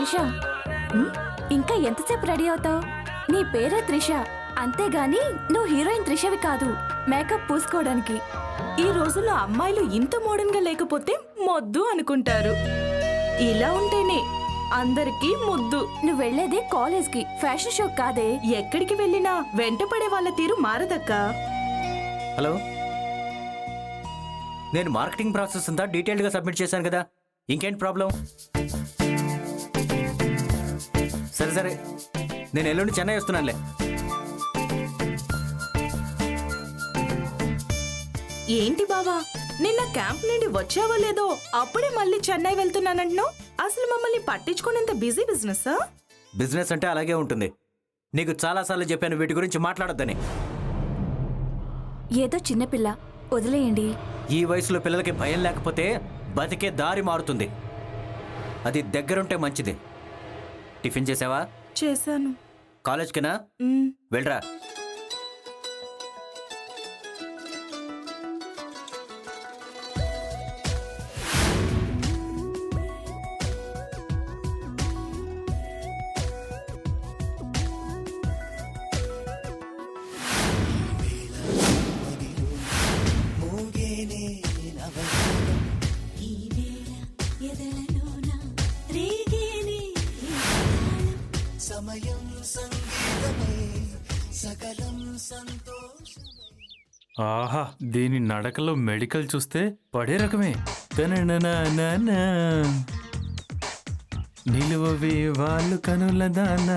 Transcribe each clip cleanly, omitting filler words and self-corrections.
త్రిష. ఇంకా ఎంతసేపు రెడీ అవుతావు? నీ పేరే త్రిష, అంతేగాని నువ్వు హీరోయిన్ త్రిషవి కాదు. మేకప్ పూసుకోవడానికి. ఈ రోజుల్లో అమ్మాయిలు ఇంత మోడర్న్ గా లేకపోతే మొద్దు అనుకుంటారు. ఇలా ఉంటేనే అందరికీ ముద్దు. నువ్వు వెళ్లేది కాలేజ్ కి, ఫ్యాషన్ షో కాదే. ఎక్కడికి వెళ్ళినా వెంటపడే వాళ్ళ తీరు మారదక్కా. హలో, నేను మార్కెటింగ్ ప్రాసెస్ అంతా డీటెయిల్డ్గా సబ్మిట్ చేశాను కదా, ఇంకేంటి ప్రాబ్లం? సరే సరే, నేను ఎల్లుండి చెన్నై వస్తున్నానులే. ఏంటి బావా, నిన్న క్యాంప్ నుండి వచ్చావో లేదో అప్పుడే మళ్ళీ చెన్నై వెళ్తున్నానంటున్నావు. అసలు మమ్మల్ని పట్టించుకునేంత బిజీ బిజినెస్? బిజినెస్ అంటే అలాగే ఉంటుంది. నీకు చాలాసార్లు చెప్పాను వీటి గురించి మాట్లాడొద్దని. ఏదో చిన్నపిల్ల, వదిలేయండి. ఈ వయసులో పిల్లలకి భయం లేకపోతే బతికే దారి మారుతుంది. అది దగ్గరుంటే మంచిది. టిఫిన్ చేసావా? చేశాను. కాలేజ్కినా? వెళ్ళరా. ఆహా, దీని నడకలో మెడికల్ చూస్తే పడే రకమే. నిలువవి వాళ్ళు కనుల దాన,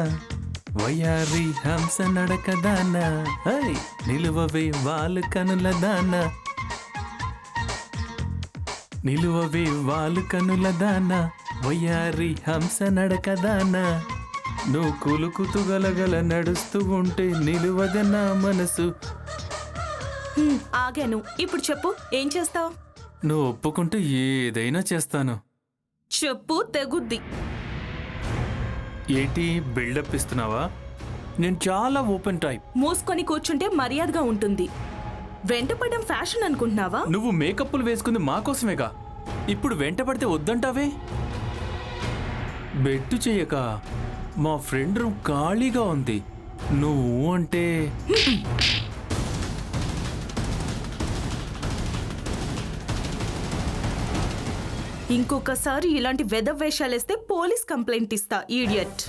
వయ్యారి హంస నడక దాన. నిలువవి వాళ్ళు కనుల దాన, నిలువవి వాళ్ళు కనుల దాన, వయ్యారి హంస నడక దాన. నువ్వు కులుకుతూ గలగల నడుస్తూ ఉంటే నిలువద నా మనసు. ఆగాను. ఇప్పుడు చెప్పు, ఏం చేస్తావు? నువ్వు ఒప్పుకుంటే ఏదైనా చేస్తాను. చెప్పు, తెగుద్ది. ఏంటి బిల్డప్ ఇస్తున్నావా? నేను చాలా ఓపెన్ టైప్. మూసుకొని కూర్చుంటే మర్యాదగా ఉంటుంది. వెంటపడడం ఫ్యాషన్ అనుకుంటున్నావా? నువ్వు మేకప్లు వేసుకుంది మా కోసమేగా, ఇప్పుడు వెంట పడితే వద్దంటావే? బెట్టు చెయ్యక, మా ఫ్రెండ్ రూమ్ ఖాళీగా ఉంది. నువ్వు అంటే ఇంకొకసారి ఇలాంటి వెదవ్ వేషాలేస్తే పోలీస్ కంప్లైంట్ ఇస్తా. ఈడియట్.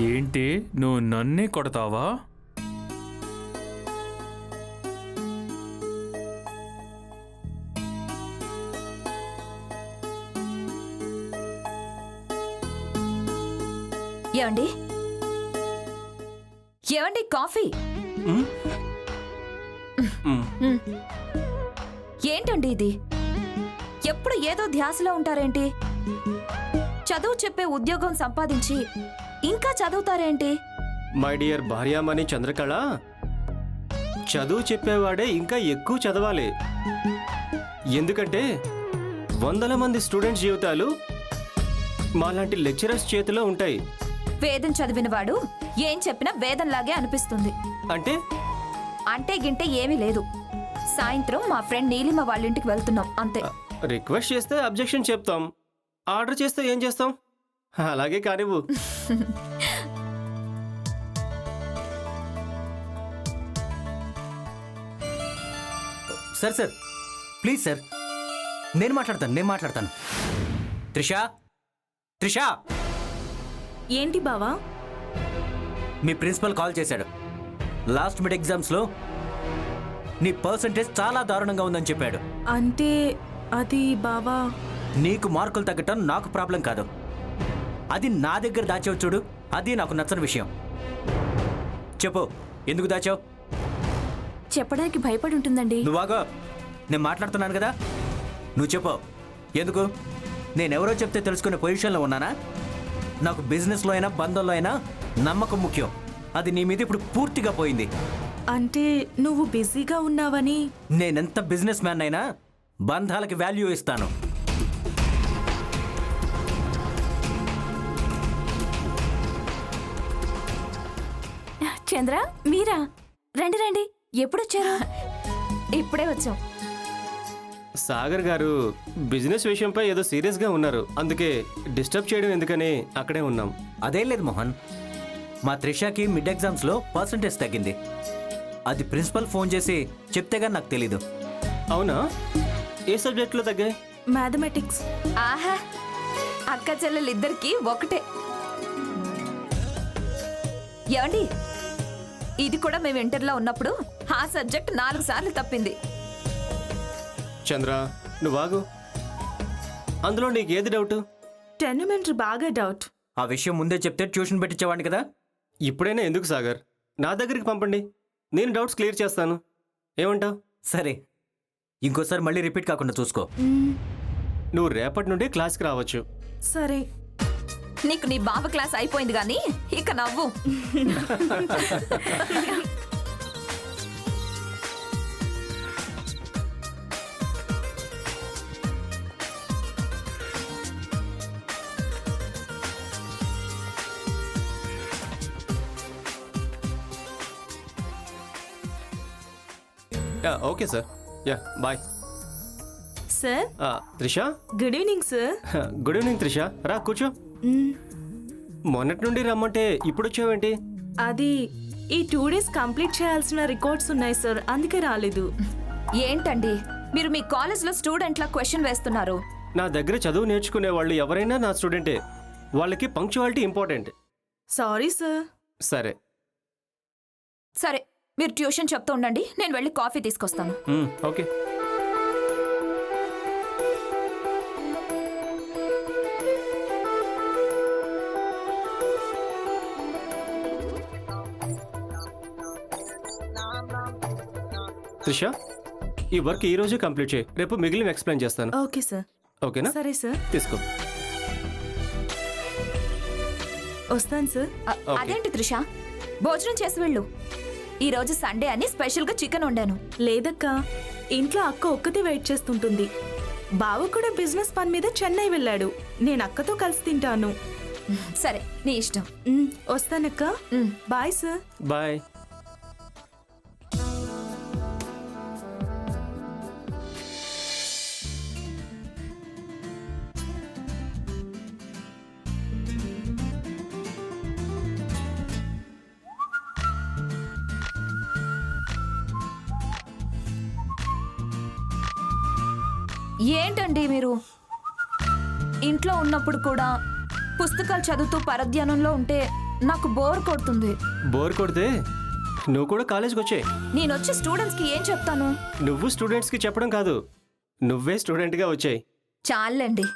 ఏంటి నువ్వు నన్నే కొడతావా? ఏమండి ఏమండి, కాఫీ. ఏంటండి ఇది? ఎప్పుడు ఏదో ధ్యాసలో ఉంటారేంటి? చదువు చెప్పే ఉద్యోగం సంపాదించి ఇంకా చదువుతారేంటి? మై డియర్ భార్యామణి చంద్రకళ, చదువు చెప్పేవాడే ఇంకా ఎక్కువ చదవాలి. ఎందుకంటే వందల మంది స్టూడెంట్స్ జీవితాలు మాలాంటి లెక్చరర్స్ చేతిలో ఉంటాయి. వేదం చదివినవాడు ఏం చెప్పినా వేదంలాగే అనిపిస్తుంది. అంటే అంటే గింటే ఏమీ లేదు. సాయంత్రం మా ఫ్రెండ్ నీలిమ వాళ్ళ ఇంటికి వెళ్తున్నాం, అంతే. రిక్వెస్ట్ చేస్తే అబ్జెక్షన్ చెప్తాం, ఆర్డర్ చేస్తే ఏం చేస్తాం? అలాగే కానివ్వు. సార్ సార్, ప్లీజ్ సార్, నేను మాట్లాడతాను. త్రిష, త్రిష. ఏంటి బావా? మీ ప్రిన్సిపల్ కాల్ చేశాడు. లాస్ట్ మిడ్ ఎగ్జామ్స్లో నీ పర్సంటేజ్ చాలా దారుణంగా ఉందని చెప్పాడు. అంటే అది బావా, నీకు మార్కులు తగ్గటం నాకు ప్రాబ్లం కాదు, అది నా దగ్గర దాచావు చూడు, అది నాకు నచ్చని విషయం. చెప్పు, ఎందుకు దాచావు? చెప్పడానికి భయపడి ఉంటుందండి. నువ్వాగో, నేను మాట్లాడుతున్నాను కదా, నువ్వు చెప్పు ఎందుకు. నేనెవరో చెప్తే తెలుసుకునే పొజిషన్లో ఉన్నానా? నాకు బిజినెస్లో అయినా బంధంలో అయినా నమ్మకం ముఖ్యం. అది నీ మీద ఇప్పుడు పూర్తిగా పోయింది. అంటే నువ్వు బిజీగా ఉన్నావని. నేనెంత బిజినెస్ మ్యాన్ అయినా బంధాలకి వాల్యూ ఇస్తాను. చంద్ర, మీరా? రండి రండి. ఎప్పుడొచ్చారు? ఇప్పుడే వచ్చాం. సాగర్ గారు బిజినెస్ విషయంపై ఏదో సీరియస్గా ఉన్నారు, అందుకే డిస్టర్బ్ చేయడం ఎందుకని అక్కడే ఉన్నాం. అదేం లేదు మోహన్, మా త్రిషాకి మిడ్ ఎగ్జామ్స్లో పర్సంటేజ్ తగ్గింది. అది ప్రిన్సిపల్ ఫోన్ చేసి చెప్తే కానీ నాకు తెలీదు. అవునా? ఏ సబ్జెక్టులో తగ్గాయి? మ్యాథమెటిక్స్. ఆహా, అక్క చెల్లెలిద్దరికి ఒకటే. ఏమండి, ఇది కూడా మేము ఇంటర్లో ఉన్నప్పుడు ఆ సబ్జెక్ట్ 4 సార్లు తప్పింది. చంద్ర, నువ్వు ఆగు. అందులో నీకు ఏది డౌట్? టెర్మినమెంటరీ బాగా డౌట్. ఆ విషయం ముందే చెప్తే ట్యూషన్ పెట్టించేవాడిని కదా. ఇప్పుడైనా ఎందుకు సాగర్, నా దగ్గరికి పంపండి, నేను డౌట్స్ క్లియర్ చేస్తాను. ఏమంటావు? సరే, ఇంకోసారి మళ్ళీ రిపీట్ కాకుండా చూసుకో. నువ్వు రేపటి నుండి క్లాస్కి రావచ్చు. సరే. నీకు నీ బావ క్లాస్ అయిపోయింది గాని ఇక నవ్వు. Yeah, okay sir. Yeah, bye. Sir, Trisha, good evening sir. Good evening Trisha, రా కూర్చో. మొన్నటి నుండి రమ్మంటే ఇప్పుడు వచ్చావేంటి? అది ఈ 2 days కంప్లీట్ చేయాల్సిన రికార్డ్స్ ఉన్నాయి సార్, అందుకే రాలేదు. ఏంటండి మీరు మీ కాలేజ్లో స్టూడెంట్ల క్వశ్చన్ వేస్తున్నారు? నా దగ్గర చదువు నేర్చుకునే వాళ్ళు ఎవరైనా నా స్టూడెంటే. వాళ్ళకి పంక్చువాలిటీ ఇంపార్టెంట్. Sorry sir. సరే. సరే, మీరు ట్యూషన్ చెప్తూ ఉండండి, నేను వెళ్ళి కాఫీ తీసుకొస్తాను. ఓకే. త్రిష, ఈ వర్క్ ఈ రోజే కంప్లీట్ చేయి, రేపు మిగిలిన ఎక్స్ప్లెయిన్ చేస్తాను. Okay sir. ఓకేనా? సరే సార్, తీసుకో. వస్తాను సార్. అదేంటి త్రిష, భోజనం చేసి వెళ్ళు. ఈ రోజు సండే అని స్పెషల్గా చికెన్ వండాను. లేదక్క, ఇంట్లో అక్క ఒక్కతే వెయిట్ చేస్తుంటుంది. బావ కూడా బిజినెస్ పని మీద చెన్నై వెళ్ళాడు. నేను అక్కతో కలిసి తింటాను. సరే, నీ ఇష్టం. వస్తానక్క. Bye sir. బాయ్. ఏంటండి మీరు ఇంట్లో ఉన్నప్పుడు కూడా పుస్తకాలు చదువుతూ పరధ్యానంలో ఉంటే నాకు బోర్ కొడుతుంది. బోర్ కొడితే నువ్వు కూడా కాలేజ్కి వచ్చాయి. నేను వచ్చి స్టూడెంట్స్కి ఏం చెప్తాను? నువ్వు స్టూడెంట్స్కి చెప్పడం కాదు, నువ్వే స్టూడెంట్గా వచ్చాయి. చాలండి.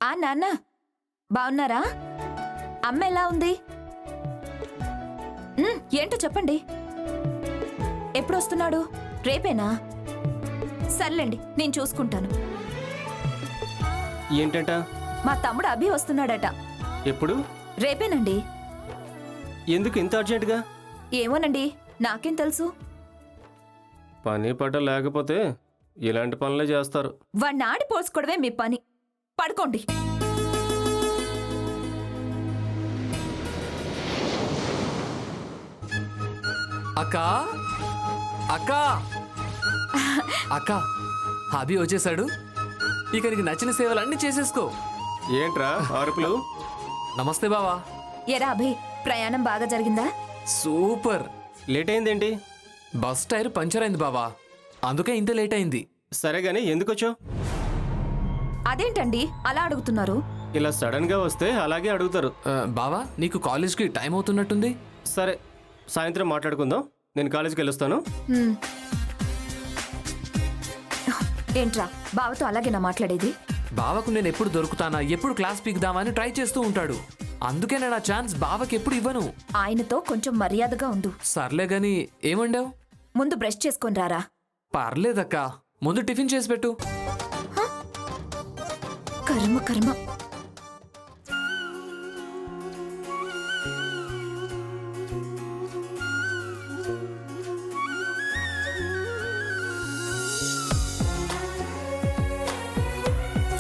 ఆ నాన్న బాగున్నారా? అమ్మ ఎలా ఉంది? ఏంటో చెప్పండి. ఎప్పుడు వస్తున్నాడు? రేపేనా? సర్లేండి, నేను చూసుకుంటాను. ఏంటంట? మా తమ్ముడు అభి వస్తున్నాడట. ఎప్పుడు? రేపేనండి. ఎందుకు ఇంత అర్జెంటుగా? ఏమోనండి, నాకేం తెలుసు. పని పట్ట లేకపోతే ఇలాంటి పనులే చేస్తారు. వాడిని ఆడి పోసుకోవడమే మీ పని. పడుకోండి. అక్కా అక్కా అక్క, హాబీ వచ్చేసాడు. ఇక నీకు నచ్చిన సేవలన్నీ చేసేసుకో. ఏంట్రా అరుపులు? నమస్తే బావా. ఎరా అభి, ప్రయాణం బాగా జరిగిందా? సూపర్. లేట్ అయిందేంటి? బస్ టైర్ పంచర్ అయింది బావా, అందుకే ఇంత లేట్ అయింది. సరే గానీ ఎందుకు వచ్చావు? అదేంటండి అలా అడుగుతున్నారు? ఇలా సడన్ గా వస్తే అలాగే అడుగుతారు. బావా, నీకు కాలేజ్కి టైం అవుతున్నట్టుంది. సరే, సాయంత్రం మాట్లాడుకుందాం. నేను కాలేజీకి వెళ్ళొస్తాను. ఏంట్రా బావతో అలాగేనా మాట్లాడేది? బావకు నేను ఎప్పుడు దొరుకుతానా, ఎప్పుడు క్లాస్ పీకుదామా అని ట్రై చేస్తూ ఉంటాడు. అందుకే నేను ఆ ఛాన్స్ బావకి ఎప్పుడు ఇవ్వను. ఆయనతో కొంచెం మర్యాదగా ఉండు. సర్లే గాని ఏమండావు? ముందు బ్రష్ చేసుకొని రారా. పర్లేదక్కా, ముందు టిఫిన్ చేసి పెట్టు. కర్మ కర్మ.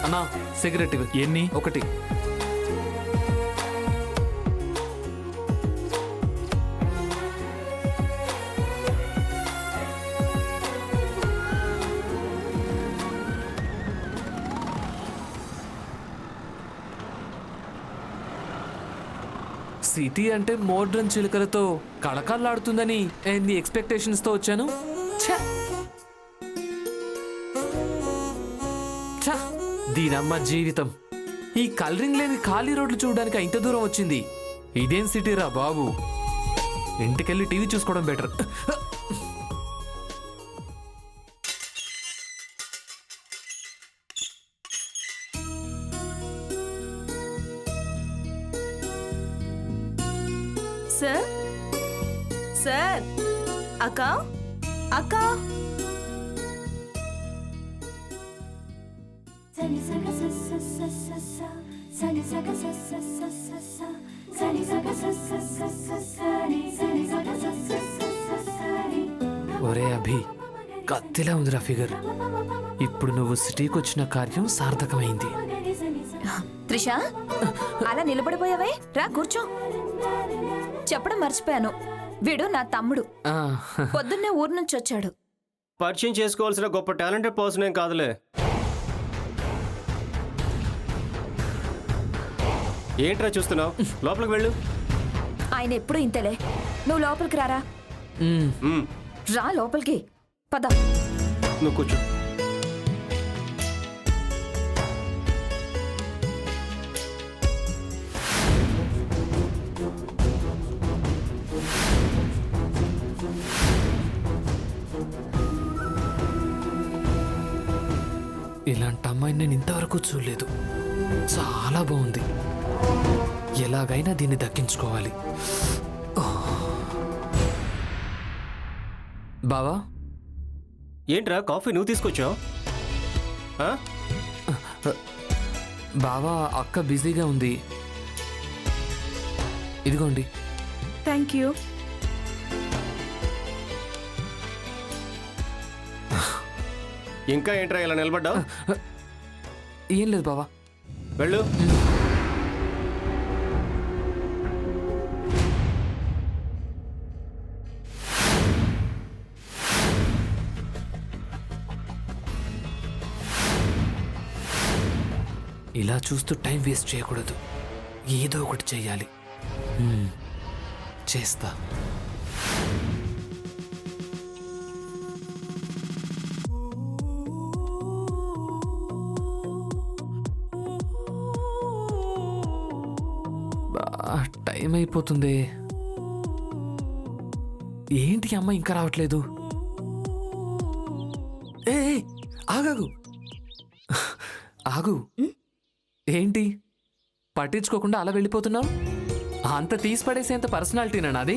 అన్నా, సిగరెట్ ఇవ్వు. ఎన్ని? ఒకటి. సిటీ అంటే మోడ్రన్ చిలుకలతో కళకళలాడుతుందని ఎన్ని ఎక్స్పెక్టేషన్స్తో వచ్చాను. ఛ! ఛ! దీనమ్మ జీవితం. ఈ కలరింగ్ లేని ఖాళీ రోడ్లు చూడడానికి ఇంత దూరం వచ్చింది. ఇదేం సిటీరా బాబు. ఇంటికెళ్ళి టీవీ చూసుకోవడం బెటర్. సార్ సార్ అక్క అక్క Sani saga sa sa sa sa sa. Sani saga sa sa sa sa sa. Sani saga sa sa sa sa sa. Sani saga sa sa sa sa sa. ఒరే అభి, కత్తిలా ఉందిరా figure. ఇప్పుడు నువ్వు సిటీకి వచ్చిన కార్యం సార్థకమైంది. త్రిష, అలా నిలబడిపోయావే, రా కూర్చో. చెప్పడం మర్చిపోయాను, వీడు నా తమ్ముడు. ఆ, పొద్దున్నే ఊరు నుంచి వచ్చాడు. పరిచయం చేసుకోవాల్సిన గొప్ప టాలెంటెడ్ పర్సన్ ఏం కాదులే. ఏంట్రా చూస్తున్నావు? లోపలికి వెళ్ళు. ఆయన ఎప్పుడు ఇంతలే. నువ్వు లోపలికి రారా. మ్, రా లోపలికి పద. నువ్వు కూర్చో. ఇలాంటి అమ్మాయిని నేను ఇంతవరకు చూడలేదు. చాలా బాగుంది. ఎలాగైనా దీన్ని దక్కించుకోవాలి. బావా, ఏంట్రా కాఫీ నువ్వు తీసుకొచ్చావు? ఆ? బావా అక్క బిజీగా ఉంది. ఇదిగోండి. Thank you. ఇంకా ఏంట్రా ఇలా నిలబడ్డావు? ఏం లేదు బావా. వెళ్ళు. ఇలా చూస్తూ టైం వేస్ట్ చేయకూడదు. ఏదో ఒకటి చెయ్యాలి. చేస్తా. టైం అయిపోతుంది. ఏంటి అమ్మ ఇంకా రావట్లేదు? ఏ ఆగాగు, ఆగు. ఏంటి పట్టించుకోకుండా అలా వెళ్ళిపోతున్నావు? అంత తీసి పడేసేంత పర్సనాలిటీనా నాది?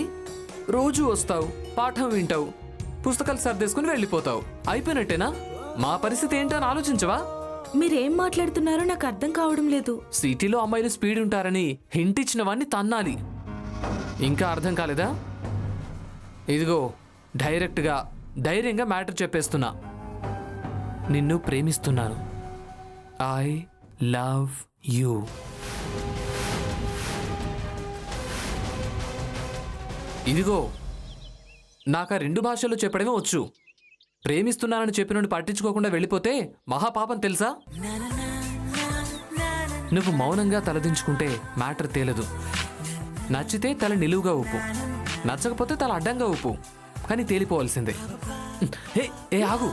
రోజు వస్తావు, పాఠం వింటావు, పుస్తకాలు సర్దేసుకుని వెళ్ళిపోతావు. అయిపోయినట్టేనా? మా పరిస్థితి ఏంటని ఆలోచించవా? మీరేం మాట్లాడుతున్నారో నాకు అర్థం కావడం లేదు. సిటీలో అమ్మాయిలు స్పీడ్ ఉంటారని హింట్ ఇచ్చిన వాడిని తన్నాలి. ఇంకా అర్థం కాలేదా? ఇదిగో డైరెక్ట్గా ధైర్యంగా మ్యాటర్ చెప్పేస్తున్నా. నిన్ను ప్రేమిస్తున్నాను. I love you. ఇదిగో నాకు ఆ 2 భాషల్లో చెప్పడమే వచ్చు. ప్రేమిస్తున్నానని చెప్పినోడిని పట్టించుకోకుండా వెళ్ళిపోతే మహాపాపం తెలుసా? నువ్వు మౌనంగా తలదించుకుంటే మ్యాటర్ తేలదు. నచ్చితే తల నిలువుగా ఊపు, నచ్చకపోతే తల అడ్డంగా ఊపు, కానీ తేలిపోవాల్సిందే. ఏ ఆగు.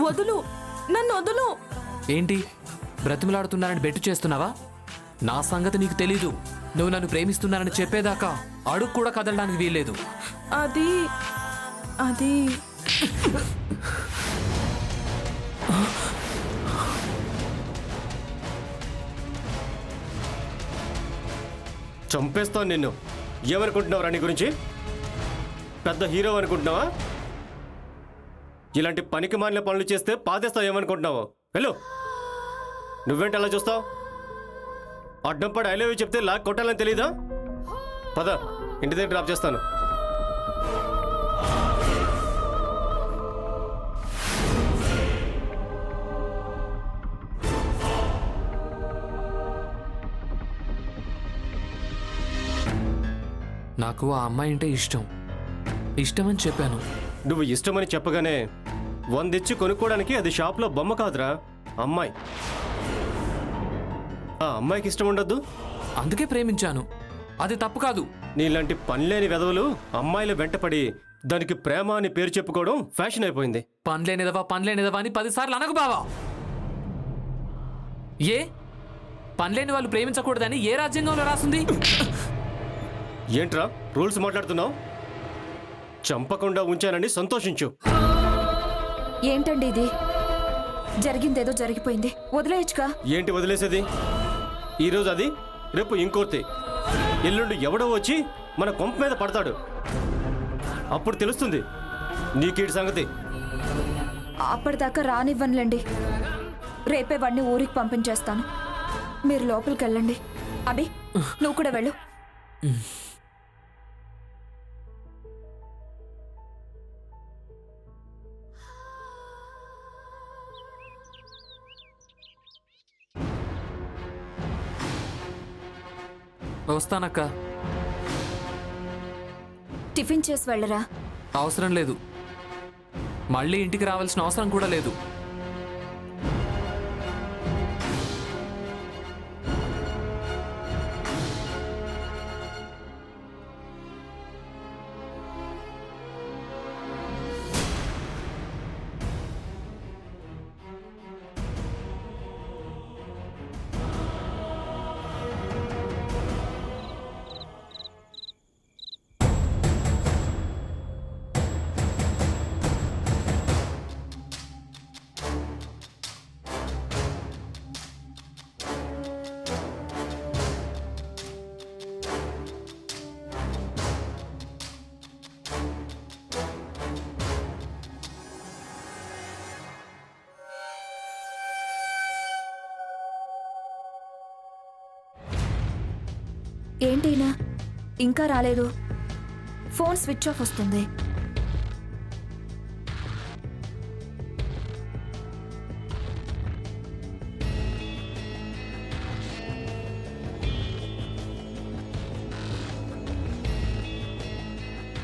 వదులు, నన్ను వదులు. ఏంటి బ్రతిమలాడుతున్నానని బెట్టు చేస్తున్నావా? నా సంగతి నీకు తెలీదు. నువ్వు నన్ను ప్రేమిస్తున్నానని చెప్పేదాకా అడుగు కూడా కదలడానికి వీల్లేదు. అది అది చంపేస్తాను నిన్ను. ఏమనుకుంటున్నావు నీ గురించి? పెద్ద హీరో అనుకుంటున్నావా? ఇలాంటి పనికి మాలిన పనులు చేస్తే పాదేస్తావు ఏమనుకుంటున్నావు? వెళ్ళు. నువ్వేంటి అలా చూస్తావు? అడ్డం పడి ఐ లవ్ యూ చెప్తే లాక్ కొట్టాలని తెలీదా? పద, ఇంటి దగ్గర డ్రాప్ చేస్తాను. నాకు ఆ అమ్మాయి అంటే ఇష్టమని చెప్పాను. నువ్వు ఇష్టమని చెప్పగానే 100 ఇచ్చి కొనుక్కోవడానికి అది షాప్లో బొమ్మ కాదురా, అమ్మాయి. ఆ అమ్మాయికి ఇష్టం ఉండద్దు? అందుకే ప్రేమించాను. అది తప్పు కాదు. నీలాంటి పనిలేని వెధవలు అమ్మాయిల వెంటపడి దానికి ప్రేమ అని పేరు చెప్పుకోవడం ఫ్యాషన్ అయిపోయింది. పనిలేనిదవా అని 10 సార్లు అనకు బావా. ఏ పనిలేని వాళ్ళు ప్రేమించకూడదని ఏ రాజ్యాంగంలో రాసింది? ఏంట్రా రూల్స్ మాట్లాడుతున్నావు? చంపకుండా ఉంచానని సంతోషించు. ఏంటండి ఇది? జరిగిందేదో జరిగిపోయింది, వదిలేయచ్చుగా. ఏంటి వదిలేసేది? ఈరోజు అది, రేపు ఇంకోటి, ఎల్లుండి ఎవడో వచ్చి మన కొంప మీద పడతాడు. అప్పుడు తెలుస్తుంది నీకేటి సంగతి. అప్పటిదాకా రానివ్వనులేండి. రేపే వాడిని ఊరికి పంపించేస్తాను. మీరు లోపలికి వెళ్ళండి. అభి, నువ్వు కూడా వెళ్ళు. వస్తానక్క. టిఫిన్ చేసి వెళ్ళరా. అవసరం లేదు. మళ్ళీ ఇంటికి రావాల్సిన అవసరం కూడా లేదు. ఏంటినా ఇంకా రాలేదు? ఫోన్ స్విచ్ ఆఫ్ వస్తుంది.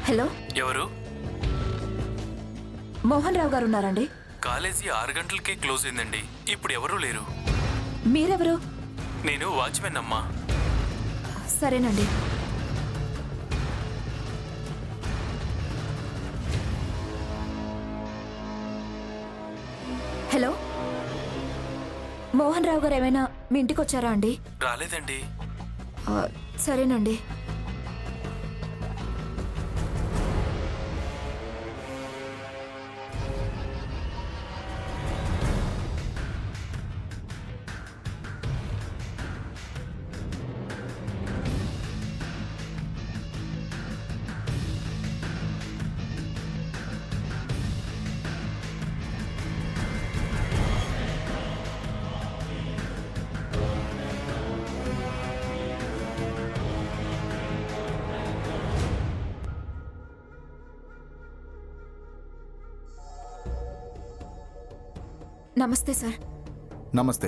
హలో, ఎవరు? మోహన్ రావు గారు ఉన్నారండి? కాలేజీ 6 గంటలకే క్లోజ్ అయిందండి. ఇప్పుడు ఎవరూ లేరు. మీరెవరు? నేను వాచ్మెన్ అమ్మా. సరేనండి. హలో, మోహన్ రావు గారు ఏమైనా మీ ఇంటికి వచ్చారా అండి? రాలేదండి. సరేనండి. నమస్తే సార్. నమస్తే,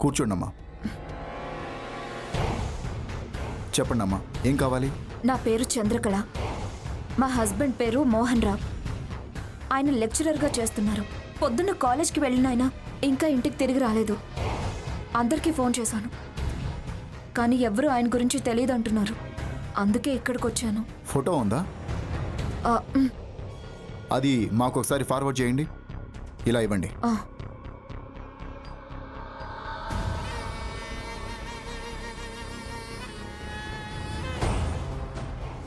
కూర్చోండమ్మా. చెప్పండమ్మా, ఏం కావాలి? నా పేరు చంద్రకళ. మా హస్బెండ్ పేరు మోహన్ రావు. ఆయన లెక్చరర్గా చేస్తున్నారు. పొద్దున్న కాలేజ్కి వెళ్ళిన ఆయన ఇంకా ఇంటికి తిరిగి రాలేదు. అందరికీ ఫోన్ చేశాను, కానీ ఎవరు ఆయన గురించి తెలియదు అంటున్నారు. అందుకే ఇక్కడికి వచ్చాను. ఫోటో ఉందా? అది మాకు ఒకసారి ఫార్వర్డ్ చేయండి. ఇలా ఇవ్వండి.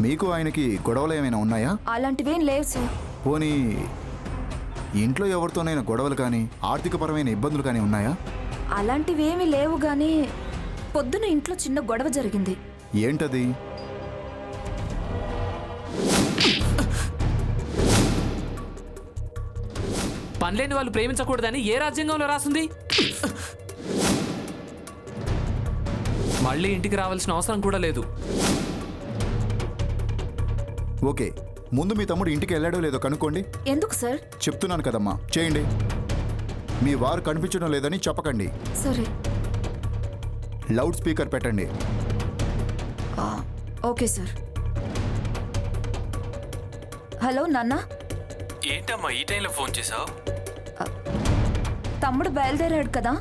మీకు ఆయనకి గొడవలు ఏమైనా ఉన్నాయా? అలాంటివేం లేవు సార్. పోనీ ఇంట్లో ఎవరితోనైనా గొడవలు కానీ ఆర్థికపరమైన ఇబ్బందులు కానీ ఉన్నాయా? అలాంటివేమీ లేవు, కానీ పొద్దున ఇంట్లో చిన్న గొడవ జరిగింది. ఏంటది? పనిలేని వాళ్ళు ప్రేమించకూడదని ఏ రాజ్యాంగంలో రాసింది? మళ్ళీ ఇంటికి రావాల్సిన అవసరం కూడా లేదు. ఓకే, ముందు మీ తమ్ముడు ఇంటికి వెళ్ళాడో లేదో కనుక్కోండి. ఎందుకు సార్? చెప్తున్నాను కదమ్మా, చేయండి. మీ వారు కనిపించడం లేదని చెప్పకండి. సరే. లౌడ్ స్పీకర్ పెట్టండి. Okay sir. హలో నాన్న. ఏంటమ్మా ఈ టైంలో ఫోన్ చేసావు? తమ్ముడు బయలుదేరాడు కదా,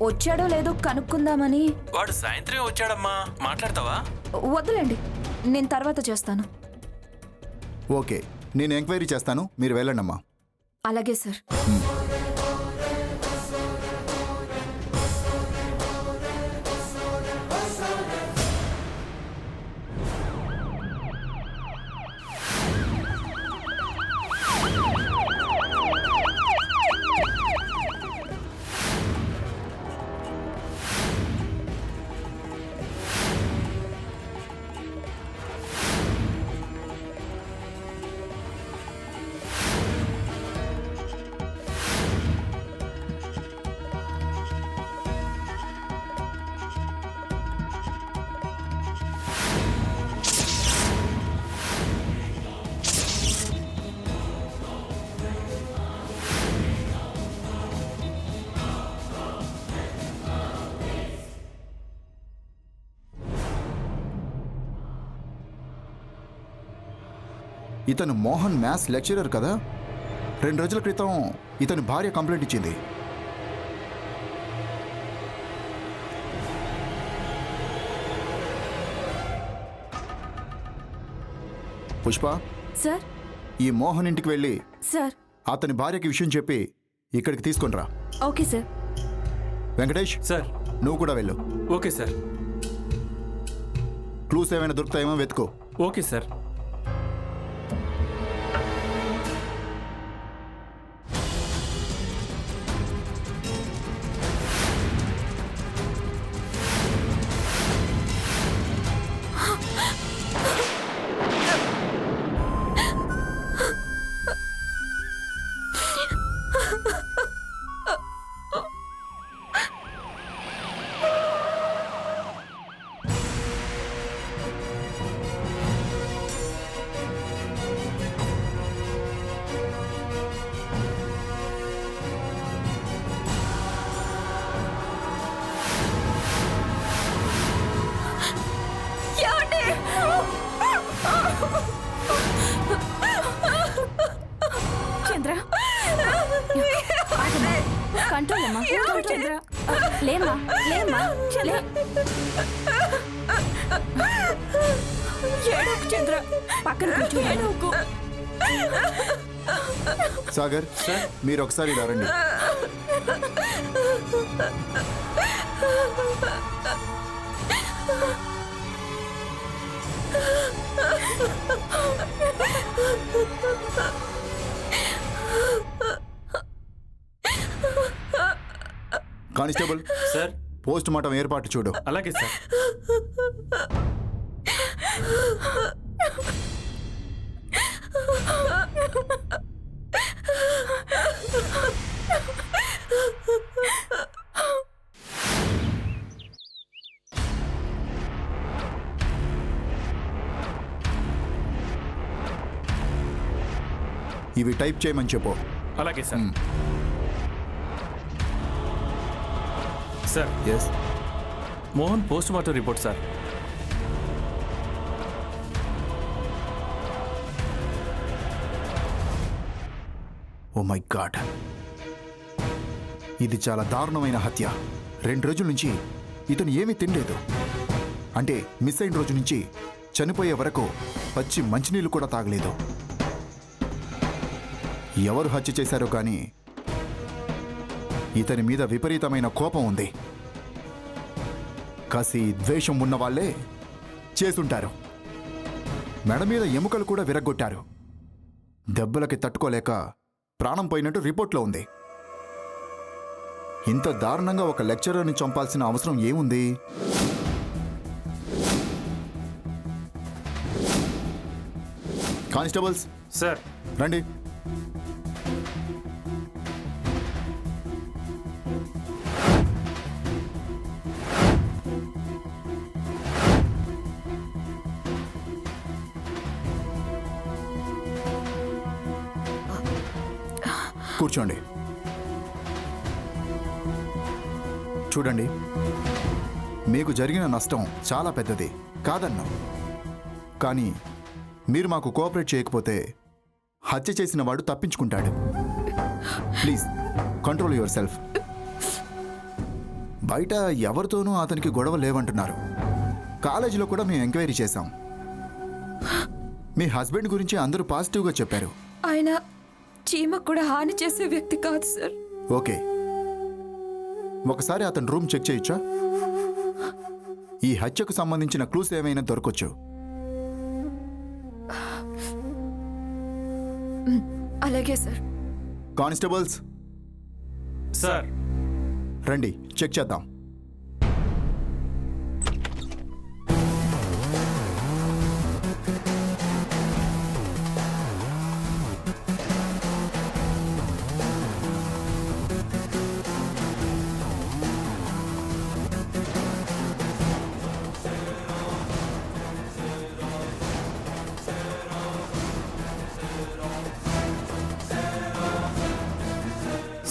వచ్చాడో లేదో కనుక్కుందామని. వాడు సాయంత్రం వచ్చాడమ్మా, మాట్లాడతావా? వద్దులేండి, నేను తర్వాత చేస్తాను. ఓకే, నేను ఎంక్వైరీ చేస్తాను, మీరు వెళ్ళండమ్మా. అలాగే సార్. ఇతను మోహన్ మ్యాథ్స్ లెక్చరర్ కదా? 2 రోజుల క్రితం ఇతని భార్య కంప్లైంట్ ఇచ్చింది. పుష్ప, సార్. ఈ మోహన్ ఇంటికి వెళ్ళి సార్. అతని భార్యకి విషయం చెప్పి ఇక్కడికి తీసుకొని రా. Okay sir. వెంకటేష్, సార్. నువ్వు కూడా వెళ్ళు. Okay sir. క్లూస్ ఏమైనా దొరుకుతాయేమో వెతుకో. Okay sir. చంద్ర, కంట్రోల్ అమ్మా. చంద్ర, లేమ్మా, లేమ్మా. ఏడోకు చంద్ర, పక్కన కూర్చో. ఏడోకు. సాగర్, మీరు ఒకసారి ఇలా రండి. Constable sir. పోస్ట్ మార్టం ఏర్పాటు చూడు. అలాగే సార్. ఇవి టైప్ చేయమని చెప్పు. అలాగే sir. Sir, S. Mohan post mortem report sir. Oh my god, ఇది చాలా దారుణమైన హత్య. 2 రోజుల నుంచి ఇతను ఏమీ తినలేదు. అంటే మిస్ అయిన రోజు నుంచి చనిపోయే వరకు పచ్చి మంచినీళ్ళు కూడా తాగలేదు. ఎవరు హత్య చేశారో కానీ ఇతని మీద విపరీతమైన కోపం ఉంది. కసి, ద్వేషం ఉన్న వాళ్ళే చేసుంటారు. మెడ మీద ఎముకలు కూడా విరగ్గొట్టారు. దెబ్బలకి తట్టుకోలేక ప్రాణం పోయినట్టు రిపోర్ట్లో ఉంది. ఇంత దారుణంగా ఒక లెక్చరర్ని చంపాల్సిన అవసరం ఏముంది? Constables sir. రండి. కూర్చోండి. చూడండి, మీకు జరిగిన నష్టం చాలా పెద్దది కాదన్నా. కానీ మీరు మాకు కోఆపరేట్ చేయకపోతే హత్య చేసిన వాడు తప్పించుకుంటాడు. Please control your yourself ఎవరితోనూ అతనికి గొడవ లేవంటున్నారు. కాలేజీలో కూడా మేము ఎంక్వైరీ చేశాం. మీ హస్బెండ్ గురించి అందరూ పాజిటివ్గా చెప్పారు. ఆయన చీమకు కూడా హాని చేసే వ్యక్తి కాదు సార్. ఓకే, ఒకసారి అతని రూమ్ చెక్ చేయొచ్చా? ఈ హత్యకు సంబంధించిన క్లూస్ ఏమైనా దొరకొచ్చు. అలాగే సార్. Constables sir. రండి, చెక్ చేద్దాం.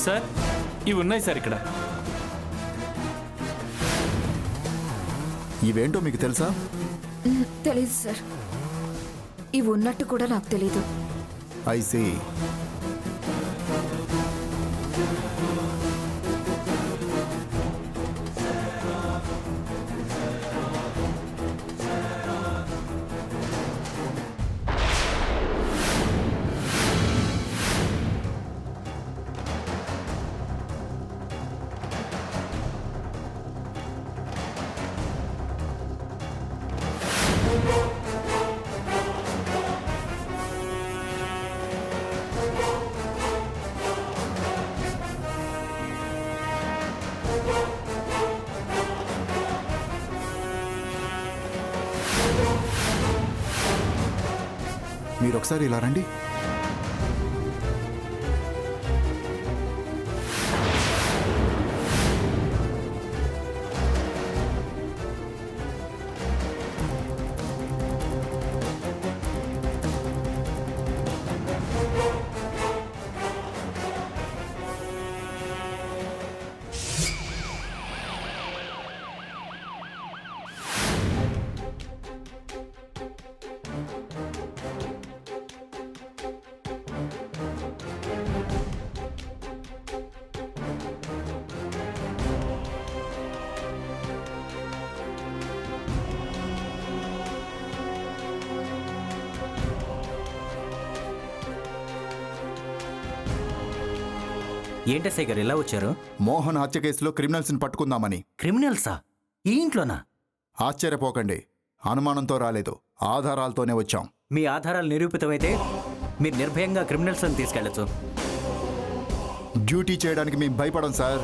సార్, ఇవి ఉన్నాయి సార్ ఇక్కడ. ఇవేంటో మీకు తెలుసా? తెలీదు సార్. ఇవి ఉన్నట్టు కూడా నాకు తెలీదు. ఐసీ. మీరు ఒకసారి ఇలా రండి. ఏంటెస్ఐ గారు ఇలా వచ్చారు? మోహన్ హత్య కేసులో క్రిమినల్స్ని పట్టుకుందామని. క్రిమినల్సా? ఈ ఇంట్లోనా? ఆశ్చర్యపోకండి, అనుమానంతో రాలేదు, ఆధారాలతోనే వచ్చాం. మీ ఆధారాలు నిరూపితమైతే మీరు నిర్భయంగా క్రిమినల్స్ అని తీసుకెళ్లొచ్చు. డ్యూటీ చేయడానికి మేము భయపడం సార్.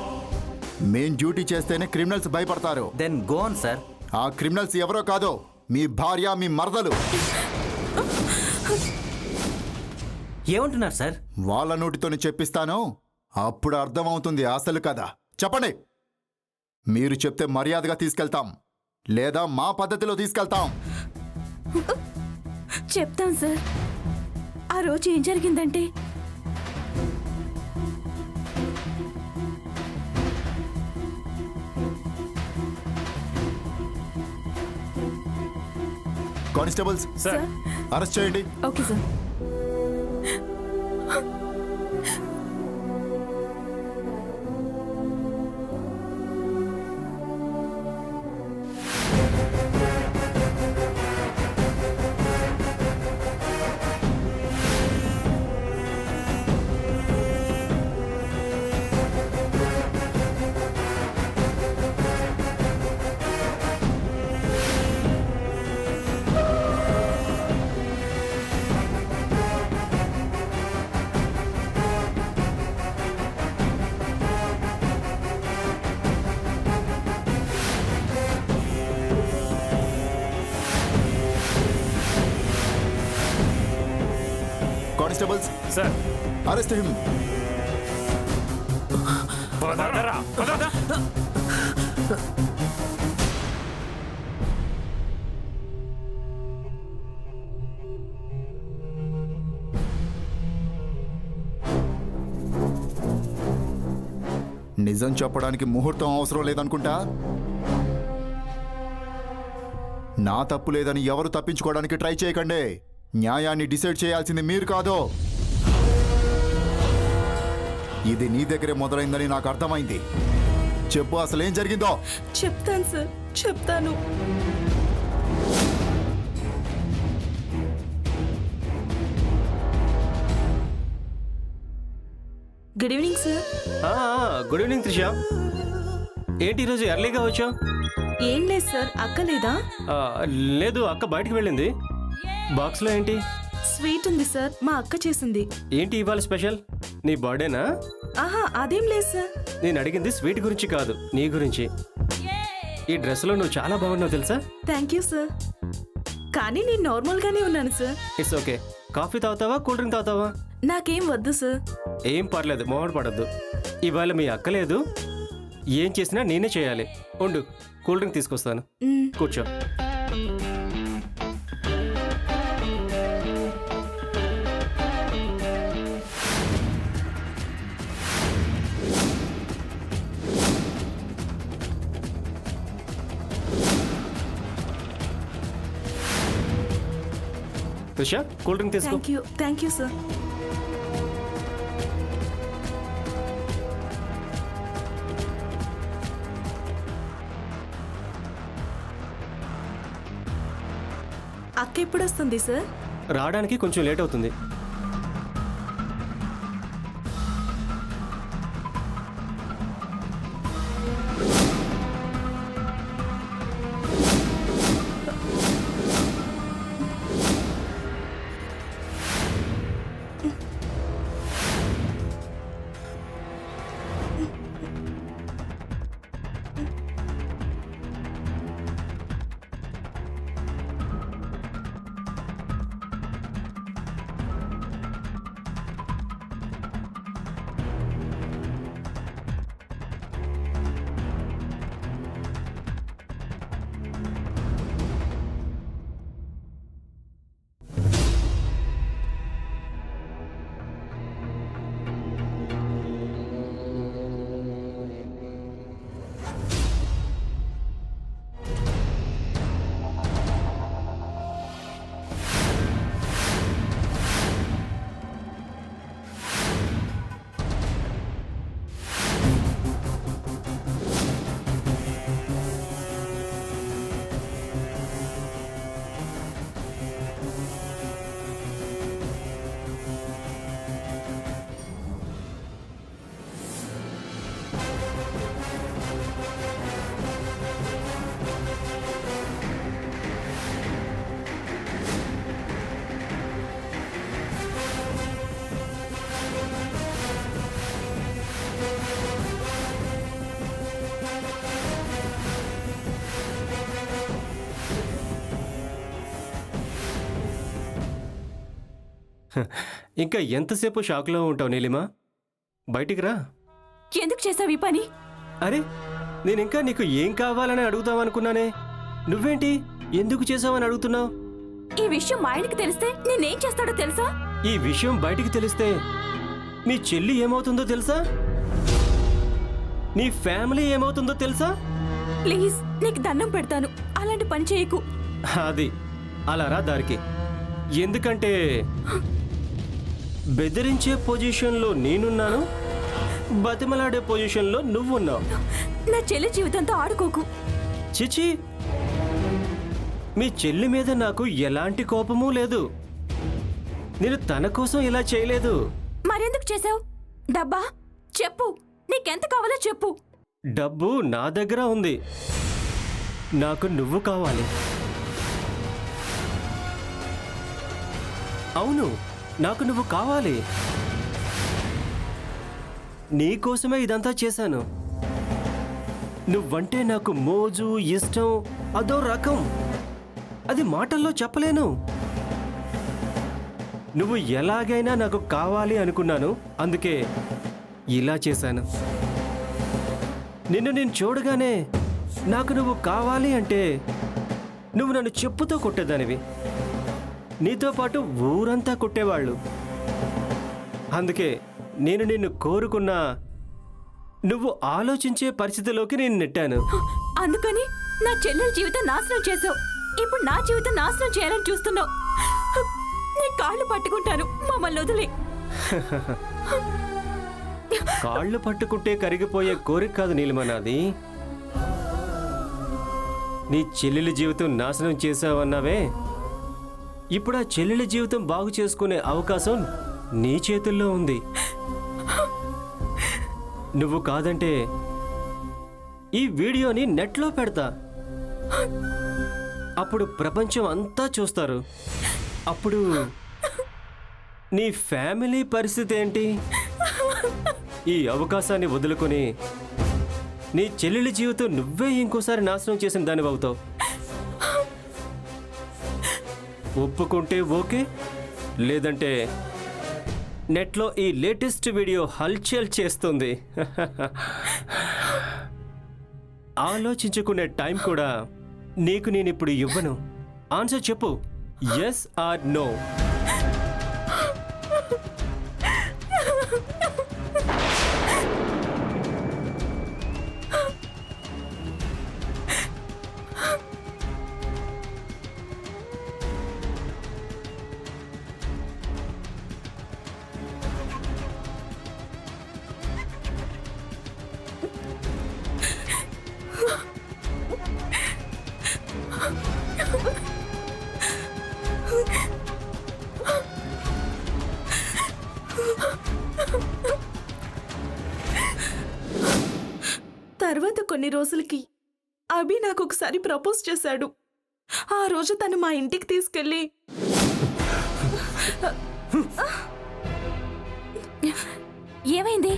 మేం డ్యూటీ చేస్తేనే క్రిమినల్స్ భయపడతారు. Then go on sir. ఆ క్రిమినల్స్ ఎవరో కాదో మీ భార్య, మీ మరదలు. ఏమంటున్నారు సార్? వాళ్ళ నోటితోనే చెప్పిస్తాను, అప్పుడు అర్థమవుతుంది అసలు కదా. చెప్పండి. మీరు చెప్తే మర్యాదగా తీసుకెళ్తాం, లేదా మా పద్ధతిలో తీసుకెళ్తాం. చెప్తాం సార్. ఆ రోజు ఏం జరిగిందంటే, కానిస్టేబుల్స్ సార్. అరెస్ట్ చేయండి. Okay sir. Constables sir. Arrest him. పదరా, పద. నిజం చెప్పడానికి ముహూర్తం అవసరం లేదనుకుంటా. నా తప్పు లేదని ఎవరు తప్పించుకోవడానికి ట్రై చేయకండి. న్యాయాన్ని డిసైడ్ చేయాల్సింది మీరు కాదు. ఇది నీ దగ్గరే మొదలైందని నాకు అర్థమైంది. చెప్పు, అసలేం జరిగిందో. చెప్తాను సార్, చెప్తాను. Good evening sir. Good evening Trisha. ఏంటి ఈరోజు ఎర్లీగా వచ్చావు? ఏం లేదు సార్, అక్క లేదా? లేదు, అక్క బయటికి వెళ్ళింది. బాక్స్లో ఏంటి? స్వీట్ ఉంది సార్, మా అక్క చేసింది. ఏంటి ఇవాళ స్పెషల్? నీ బర్త్డేనా? ఆహా, అదేం లేదు సార్. నేను అడిగింది స్వీట్ గురించి కాదు, నీ గురించి. ఈ డ్రెస్లో నువ్వు చాలా బాగున్నావు తెలుసా? Thank you sir. కానీ నేను నార్మల్గానే ఉన్నాను సార్. It's okay. కాఫీ తాగుతావా, కూల్ డ్రింక్ తాగుతావా? నాకేం వద్దు సార్. ఏం పర్లేదు, మొహమాట పడద్దు. ఇవాళ మీ అక్క లేదు, ఏం చేసినా నేనే చేయాలి. ఉండు, కూల్ డ్రింక్ తీసుకొస్తాను. కూర్చో. త్రిష, కూల్ డ్రింక్ తీసుకో. Thank you sir. అక్క ఎప్పుడు వస్తుంది సార్? రావడానికి కొంచెం లేట్ అవుతుంది. ఇంకా ఎంతసేపు షాక్లో ఉంటావు నీలిమా? బయటికి రా. ఎందుకు చేసావు ఈ పని? అరే, నేను ఇంకా నీకు ఏం కావాలని అడుగుతావనుకున్నానే. నువ్వేంటి ఎందుకు చేసావని అడుగుతున్నావు? ఈ విషయం మా ఆయనకి తెలిస్తే నేనేం చేస్తాడో తెలుసా? ఈ విషయం బయటికి తెలిస్తే మీ చెల్లి ఏమవుతుందో తెలుసా? నీ ఫ్యామిలీ ఏమవుతుందో తెలుసా? ప్లీజ్, నీకు దండం పెడతాను, అలాంటి పని చేయకు. అది అలా రా దారికి. ఎందుకంటే బెదిరించే పొజిషన్లో నేనున్నాను, బతిమలాడే పొజిషన్లో నువ్వున్నావు. నా చెల్లి జీవితంతో ఆడుకోకు. చిచి, మీ చెల్లి మీద నాకు ఎలాంటి కోపమూ లేదు. నేను తన కోసం ఇలా చేయలేదు. మరెందుకు చేసావు? డబ్బా? చెప్పు, నీకెంత కావాలో చెప్పు. డబ్బు నా దగ్గర ఉంది, నాకు నువ్వు కావాలి. అవును, నాకు నువ్వు కావాలి. నీకోసమే ఇదంతా చేశాను. నువ్వంటే నాకు మోజు, ఇష్టం, అదో రకం. అది మాటల్లో చెప్పలేను. నువ్వు ఎలాగైనా నాకు కావాలి అనుకున్నాను, అందుకే ఇలా చేశాను. నిన్ను నేను చూడగానే నాకు నువ్వు కావాలి అంటే నువ్వు నన్ను చెప్పుతో కొట్టేదానివి, నీతో పాటు ఊరంతా కొట్టేవాళ్ళు. అందుకే నేను నిన్ను కోరుకున్నా నువ్వు ఆలోచించే పరిస్థితిలోకి నేను నెట్టాను. అందుకని నా చెల్లెల జీవితం నాశనం చేసావు. ఇప్పుడు నా జీవితం నాశనం చేయాలని చూస్తున్నావు. నీ కాళ్ళు పట్టుకుంటాను, మమ్మల్ని వదిలే. కాళ్ళు పట్టుకుంటే కరిగిపోయే కోరిక కాదు నీలిమ నాది. నీ చెల్లెలి జీవితం నాశనం చేసావన్నావే, ఇప్పుడు ఆ చెల్లెలి జీవితం బాగు చేసుకునే అవకాశం నీ చేతుల్లో ఉంది. నువ్వు కాదంటే ఈ వీడియోని నెట్లో పెడతా. అప్పుడు ప్రపంచం అంతా చూస్తారు. అప్పుడు నీ ఫ్యామిలీ పరిస్థితి ఏంటి? ఈ అవకాశాన్ని వదులుకొని నీ చెల్లెలి జీవితం నువ్వే ఇంకోసారి నాశనం చేసిన దానివి అవుతావు. ఒప్పుకుంటే ఓకే, లేదంటే నెట్లో ఈ లేటెస్ట్ వీడియో హల్చల్ చేస్తుంది. ఆలోచించుకునే టైం కూడా నీకు నేను ఇప్పుడు ఇవ్వను. ఆన్సర్ చెప్పు, ఎస్ ఆర్ నో. తర్వాత కొన్ని రోజులకి అభి నాకు ఒకసారి ప్రపోజ్ చేశాడు. ఆ రోజు తను మా ఇంటికి తీసుకెళ్ళి ఏమైంది?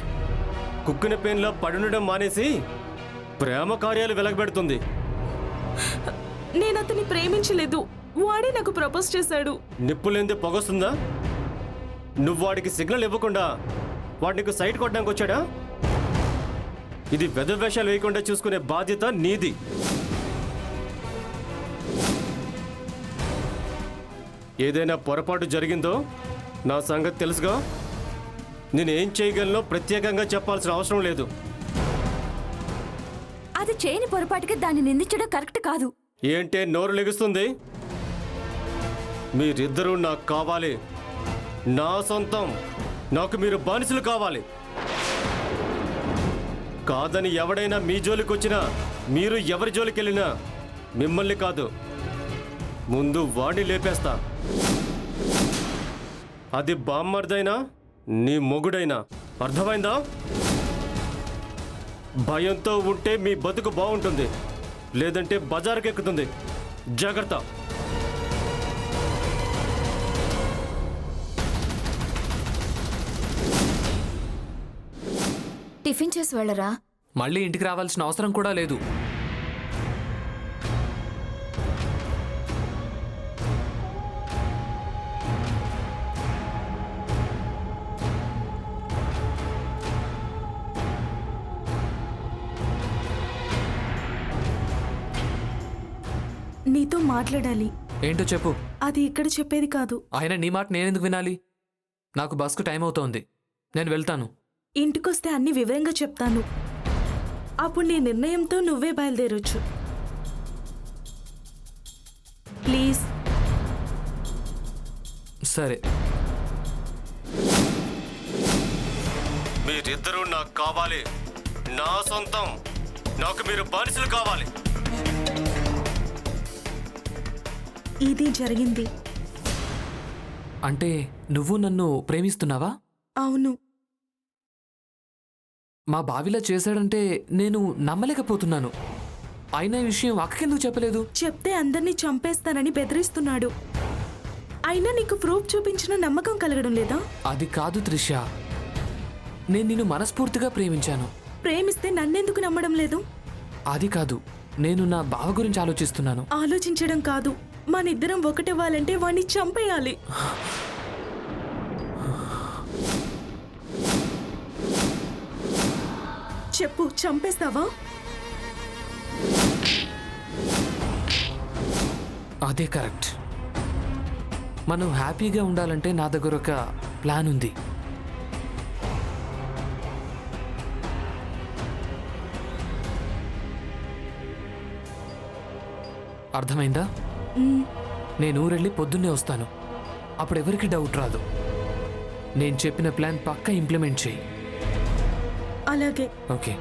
కుక్కిన పెన్లో పడుండడం మానేసి ప్రేమ కార్యాలు వెలగబెడుతుంది. నేను అతన్ని ప్రేమించలేదు, వాడే నాకు ప్రపోజ్ చేశాడు. నిప్పులేందే పొగొస్తుందా? నువ్వు వాడికి సిగ్నల్ ఇవ్వకుండా వాడు నీకు సైట్ కొట్టడానికి వచ్చాడా? ఇది వెధవేషాలు వేయకుండా చూసుకునే బాధ్యత నీది. ఏదైనా పొరపాటు జరిగిందో నా సంగతి తెలుసుగా. నేనేం చేయగలనో ప్రత్యేకంగా చెప్పాల్సిన అవసరం లేదు. అది చేయని పొరపాటుకి దాన్ని నిందించడం కరెక్ట్ కాదు. ఏంటే నోరు లెగుస్తుంది? మీరిద్దరూ నాకు కావాలి, నా సొంతం. నాకు మీరు బానిసలు కావాలి. కాదని ఎవడైనా మీ జోలికి వచ్చినా, మీరు ఎవరి జోలికి వెళ్ళినా మిమ్మల్ని కాదు, ముందు వాడిని లేపేస్తా. అది బామ్మర్దైనా నీ మొగుడైనా. అర్థమైందా? భయంతో ఉంటే మీ బతుకు బాగుంటుంది, లేదంటే బజారుకి ఎక్కుతుంది. జాగ్రత్త. టిఫిన్ చేసి వెళ్ళరా? మళ్ళీ ఇంటికి రావాల్సిన అవసరం కూడా లేదు. నీతో మాట్లాడాలి. ఏంటో చెప్పు. అది ఇక్కడ చెప్పేది కాదు. ఆయన నీ మాట నేనెందుకు వినాలి? నాకు బస్కు టైం అవుతోంది, నేను వెళ్తాను. ఇంటికొస్తే అన్ని వివరంగా చెప్తాను. అప్పుడు నీ నిర్ణయంతో నువ్వే బయలుదేరొచ్చు. ప్లీజ్. సరే. మీరిద్దరూ నాకు కావాలి, నా సొంతం. నాకు మీరు బానిసలు కావాలి. ఇది జరిగింది. అంటే నువ్వు నన్ను ప్రేమిస్తున్నావా? అవును. మా బావిలా చేశాడంటే నేను నమ్మలేకపోతున్నాను. అయినా ఈ విషయం అక్కకెందుకు చెప్పలేదు? చెప్తే అందరినీ చంపేస్తానని బెదిరిస్తున్నాడు. అయినా నీకు ప్రూఫ్ చూపించిన నమ్మకం కలగడం లేదా? అది కాదు త్రిష, నేను నిన్ను మనస్ఫూర్తిగా ప్రేమించాను. ప్రేమిస్తే నన్నెందుకు నమ్మడం లేదు? అది కాదు, నేను నా బావ గురించి ఆలోచిస్తున్నాను. ఆలోచించడం కాదు, మనిద్దరం ఒకటవ్వాలంటే వాణ్ణి చంపేయాలి. చెప్పు, చంపేస్తావా? అదే కరెక్ట్. మనం హ్యాపీగా ఉండాలంటే నా దగ్గర ఒక ప్లాన్ ఉంది. అర్థమైందా? నేను ఊరెళ్ళి పొద్దున్నే వస్తాను. అప్పుడు ఎవరికి డౌట్ రాదు. నేను చెప్పిన ప్లాన్ పక్కా ఇంప్లిమెంట్ చేయి. అలాగే. ఓకే.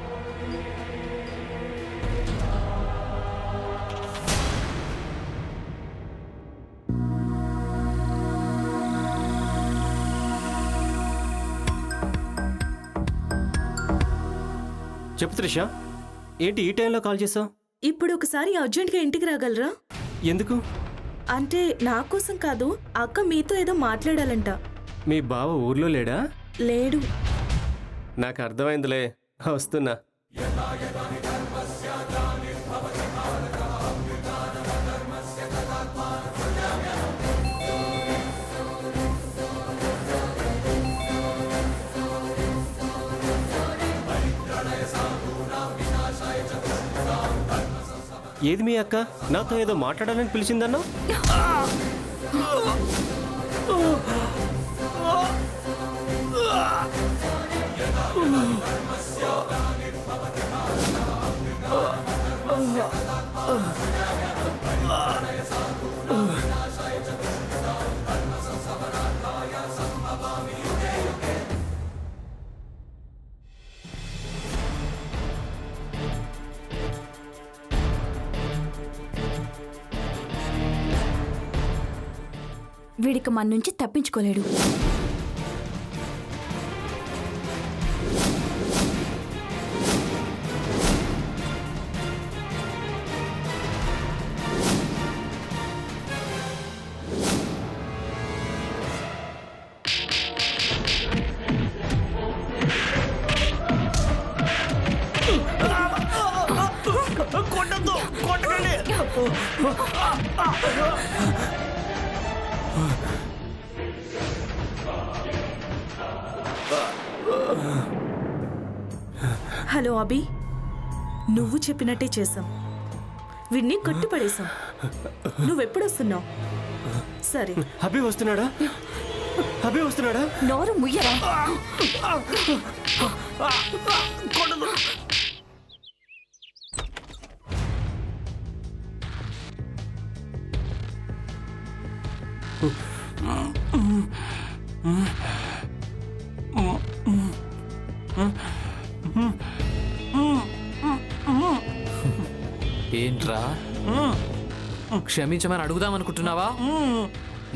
చెప్పు త్రిష, ఏంటి ఈ టైంలో కాల్ చేసావు? ఇప్పుడు ఒకసారి అర్జెంట్గా ఇంటికి రాగలరా? ఎందుకు? అంటే నా కోసం కాదు, అక్క మీతో ఏదో మాట్లాడాలంట. మీ బావ ఊర్లో లేడా? లేడు. నాకు అర్థమైందిలే, వస్తున్నా. ఏది మీ అక్క? నాతో ఏదో మాట్లాడాలని పిలిచిందన్నా? వీడికి మన నుంచి తప్పించుకోలేడు. హలో అభి, నువ్వు చెప్పినట్టే చేసాం. వీడిని కట్టుపడేశాం. నువ్వెప్పుడొస్తున్నావు? సరే. అభి వస్తున్నాడా? అభి వస్తున్నాడా? నోరు ముయ్యరా. ఏంట్రా, క్షమించమని అడుగుదామనుకుంటున్నావా?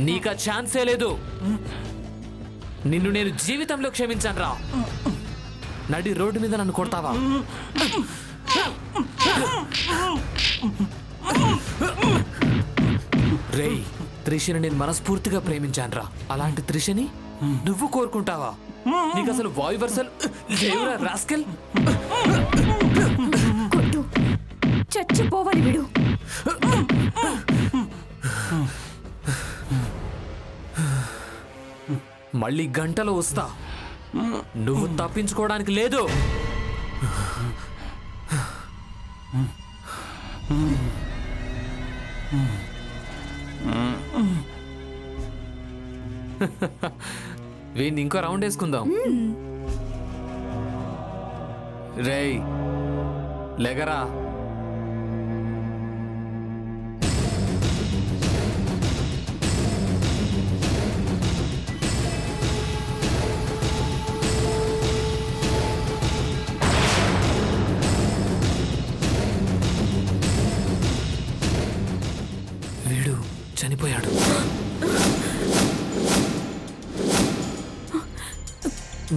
నీకా ఛాన్సే లేదు. నిన్ను నేను జీవితంలో క్షమించాను రా. నడి రోడ్డు మీద నన్ను కొడతావా? రేయ్, త్రిషని నేను మనస్ఫూర్తిగా ప్రేమించాను రా. అలాంటి త్రిషని నువ్వు కోరుకుంటావా? నీకు అసలు వాయువర్సల్ లేవురా రాస్కెల్. కొట్టు, చచ్చిపోవాలి వీడు. మళ్ళీ గంటలో వస్తా. నువ్వు తప్పించుకోవడానికి లేదు. వీడిని ఇంకో రౌండ్ వేసుకుందాం. రేయ్, లెగరా. వీడు చనిపోయాడు.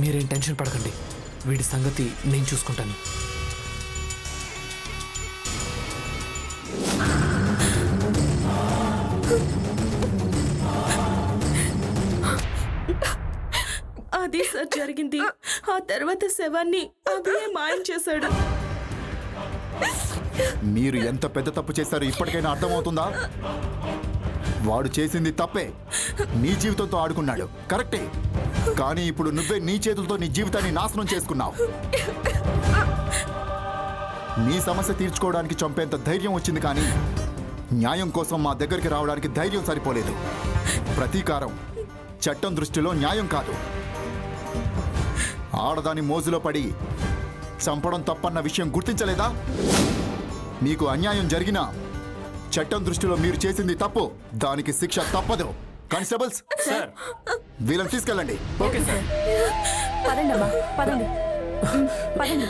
మీరేం టెన్షన్ పడకండి, వీడి సంగతి నేను చూసుకుంటాను. అది సార్ జరిగింది. ఆ తర్వాత శవాన్ని అభియే మాయం చేశాడు. మీరు ఎంత పెద్ద తప్పు చేశారో ఇప్పటికైనా అర్థమవుతుందా? వాడు చేసింది తప్పే. నీ జీవితంతో ఆడుకున్నాడు, కరెక్టే. కానీ ఇప్పుడు నువ్వే నీ చేతులతో నీ జీవితాన్ని నాశనం చేసుకున్నావు. నీ సమస్య తీర్చుకోవడానికి చంపేంత ధైర్యం వచ్చింది, కానీ న్యాయం కోసం మా దగ్గరికి రావడానికి ధైర్యం సరిపోలేదు. ప్రతీకారం చట్టం దృష్టిలో న్యాయం కాదు. ఆడదాని మోజులో పడి చంపడం తప్పన్న విషయం గుర్తించలేదా? మీకు అన్యాయం జరిగినా చట్టం దృష్టిలో మీరు చేసింది తప్పు, దానికి శిక్ష తప్పదు. కానిస్టేబుల్స్, సార్, వీళ్ళని తీసుకెళ్ళండి. Okay sir. పదండి అమ్మా, పదండి. పదండి.